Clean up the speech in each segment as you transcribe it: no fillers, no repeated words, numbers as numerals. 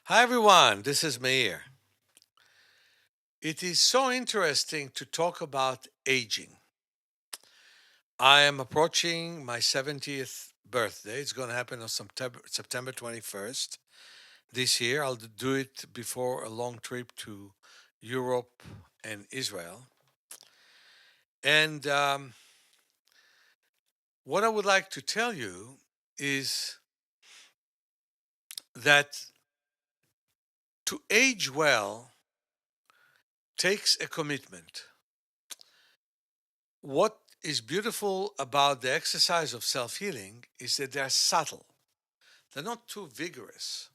Hi everyone, this is Meir. It is so interesting to talk about aging. I am approaching my 70th birthday. It's going to happen on September 21st this year. I'll do it before a long trip to Europe and Israel. And what I would like to tell you is that to age well takes a commitment. What is beautiful about the exercise of self healing is that they're subtle, they're not too vigorous.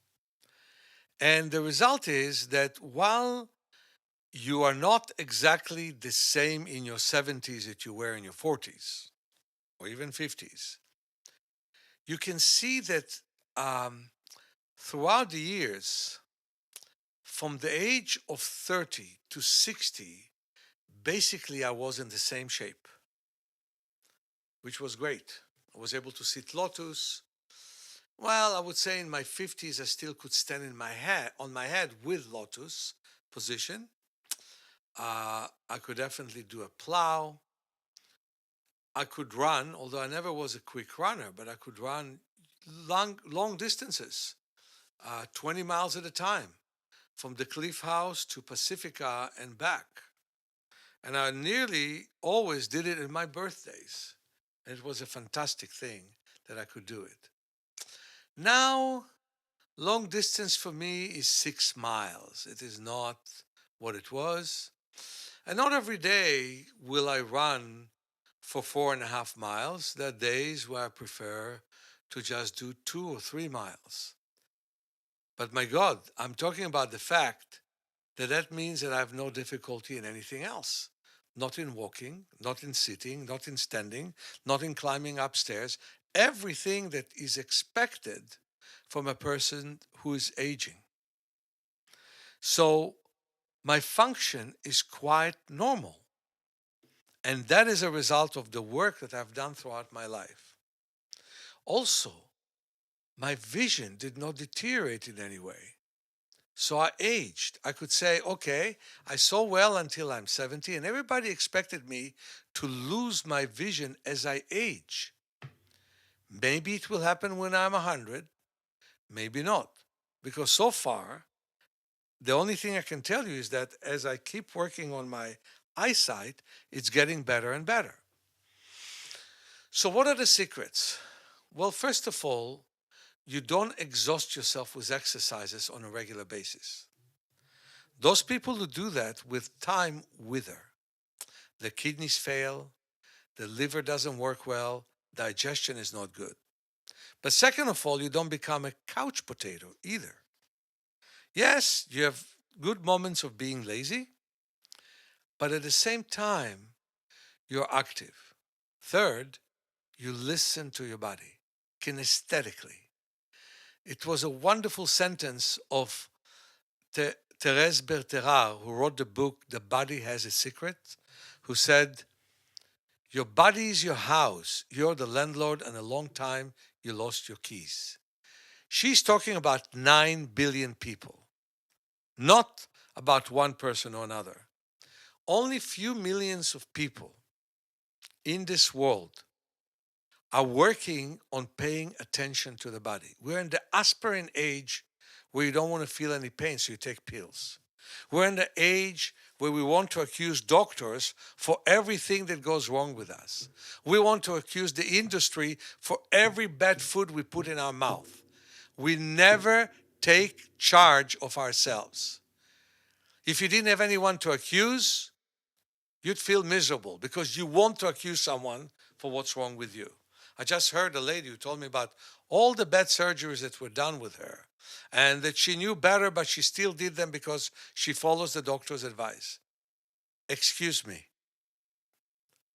And the result is that while you are not exactly the same in your 70s that you were in your 40s or even 50s, you can see that um, throughout the years, from the age of 30 to 60, basically I was in the same shape, which was great. I was able to sit lotus. Well, I would say in my 50s, I still could stand in my head on my head with lotus position. I could definitely do a plow. I could run, although I never was a quick runner, but I could run long distances, 20 miles at a time, from the Cliff House to Pacifica and back. And I nearly always did it in my birthdays. It was a fantastic thing that I could do it. Now, long distance for me is 6 miles. It is not what it was. And not every day will I run for 4.5 miles. There are days where I prefer to just do 2 or 3 miles. But my God, I'm talking about the fact that that means that I have no difficulty in anything else. Not in walking, not in sitting, not in standing, not in climbing upstairs. Everything that is expected from a person who is aging. So my function is quite normal. And that is a result of the work that I've done throughout my life. Also, my vision did not deteriorate in any way. So I aged. I could say, okay, I saw well until I'm 70, and everybody expected me to lose my vision as I age. Maybe it will happen when I'm 100, maybe not. Because so far, the only thing I can tell you is that as I keep working on my eyesight, it's getting better and better. So, what are the secrets? Well, first of all, you don't exhaust yourself with exercises on a regular basis. Those people who do that with time wither. The kidneys fail, the liver doesn't work well, digestion is not good. But second of all, you don't become a couch potato either. Yes, you have good moments of being lazy, but at the same time, you're active. Third, you listen to your body kinesthetically. It was a wonderful sentence of Therese Bertherat, who wrote the book The Body Has a Secret, who said, your body is your house. You're the landlord, and a long time you lost your keys. She's talking about 9 billion people, not about one person or another. Only few millions of people in this world are working on paying attention to the body. We're in the aspirin age where you don't want to feel any pain, so you take pills. We're in the age where we want to accuse doctors for everything that goes wrong with us. We want to accuse the industry for every bad food we put in our mouth. We never take charge of ourselves. If you didn't have anyone to accuse, you'd feel miserable because you want to accuse someone for what's wrong with you. I just heard a lady who told me about all the bad surgeries that were done with her and that she knew better, but she still did them because she follows the doctor's advice. Excuse me.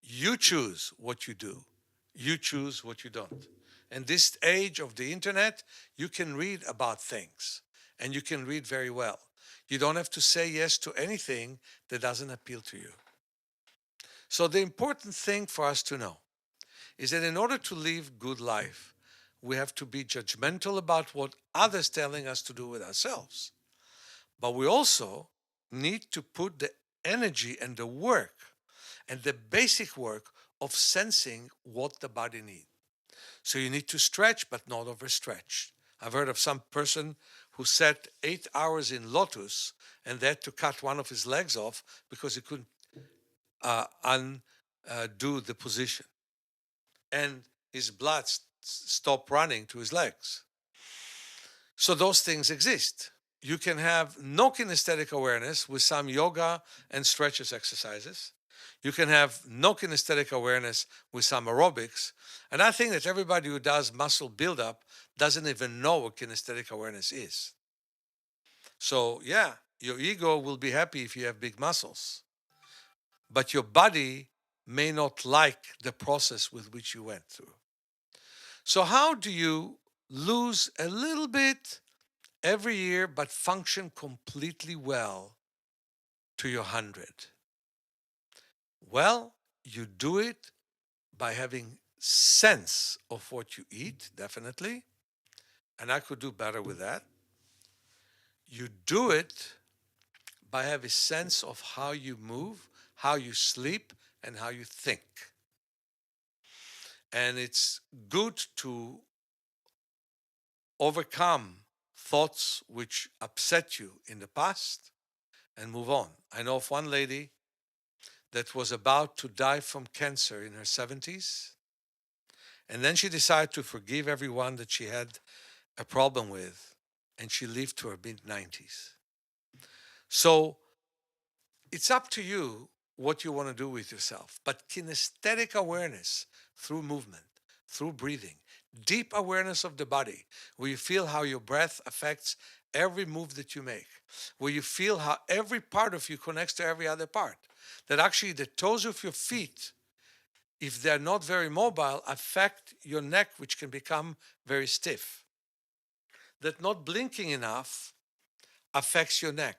You choose what you do. You choose what you don't. In this age of the internet, you can read about things and you can read very well. You don't have to say yes to anything that doesn't appeal to you. So the important thing for us to know is that in order to live good life, we have to be judgmental about what others telling us to do with ourselves. But we also need to put the energy and the work and the basic work of sensing what the body needs. So you need to stretch, but not overstretch. I've heard of some person who sat 8 hours in lotus and they had to cut one of his legs off because he couldn't undo the position. And his blood stopped running to his legs. So those things exist. You can have no kinesthetic awareness with some yoga and stretches exercises. You can have no kinesthetic awareness with some aerobics. And I think that everybody who does muscle buildup doesn't even know what kinesthetic awareness is. So yeah, your ego will be happy if you have big muscles, but your body may not like the process with which you went through. So how do you lose a little bit every year but function completely well to your 100? Well, you do it by having sense of what you eat, definitely, and I could do better with that. You do it by having a sense of how you move, how you sleep, and how you think. And it's good to overcome thoughts which upset you in the past and move on. I know of one lady that was about to die from cancer in her 70s, and then she decided to forgive everyone that she had a problem with, and she lived to her mid-90s. So it's up to you what you want to do with yourself. But kinesthetic awareness through movement, through breathing, deep awareness of the body, where you feel how your breath affects every move that you make, where you feel how every part of you connects to every other part, that actually the toes of your feet, if they're not very mobile, affect your neck, which can become very stiff. That not blinking enough affects your neck.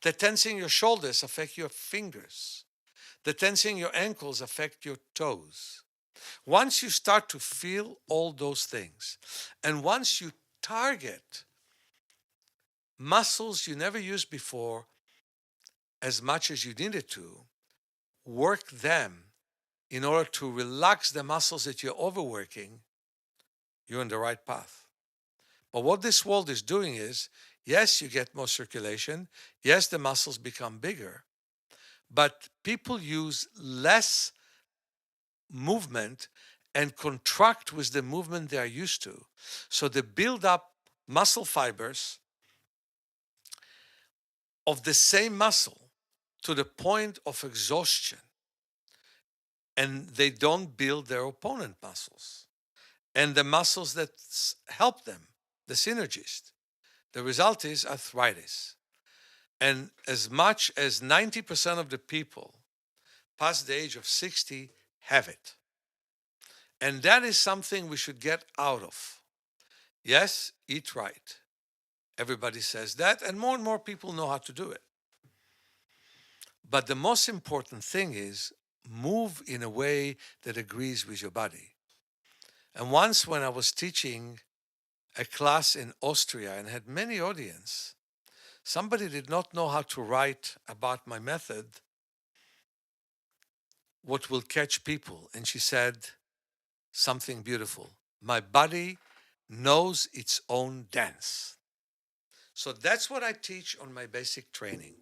The tensing your shoulders affect your fingers. The tensing your ankles affect your toes. Once you start to feel all those things, and once you target muscles you never used before as much as you needed to, work them in order to relax the muscles that you're overworking, you're on the right path. But what this world is doing is, yes, you get more circulation. Yes, the muscles become bigger. But people use less movement and contract with the movement they are used to. So they build up muscle fibers of the same muscle to the point of exhaustion. And they don't build their opponent muscles and the muscles that help them, the synergist. The result is arthritis. And as much as 90% of the people past the age of 60 have it. And that is something we should get out of. Yes, eat right. Everybody says that, and more people know how to do it. But the most important thing is move in a way that agrees with your body. And once when I was teaching a class in Austria and had many audience, somebody did not know how to write about my method, what will catch people. And she said something beautiful. My body knows its own dance. So that's what I teach on my basic training.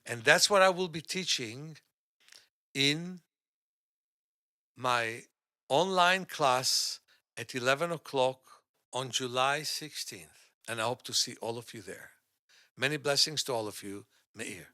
And that's what I will be teaching in my online class at 11 o'clock on July 16th. And I hope to see all of you there. Many blessings to all of you. Meir.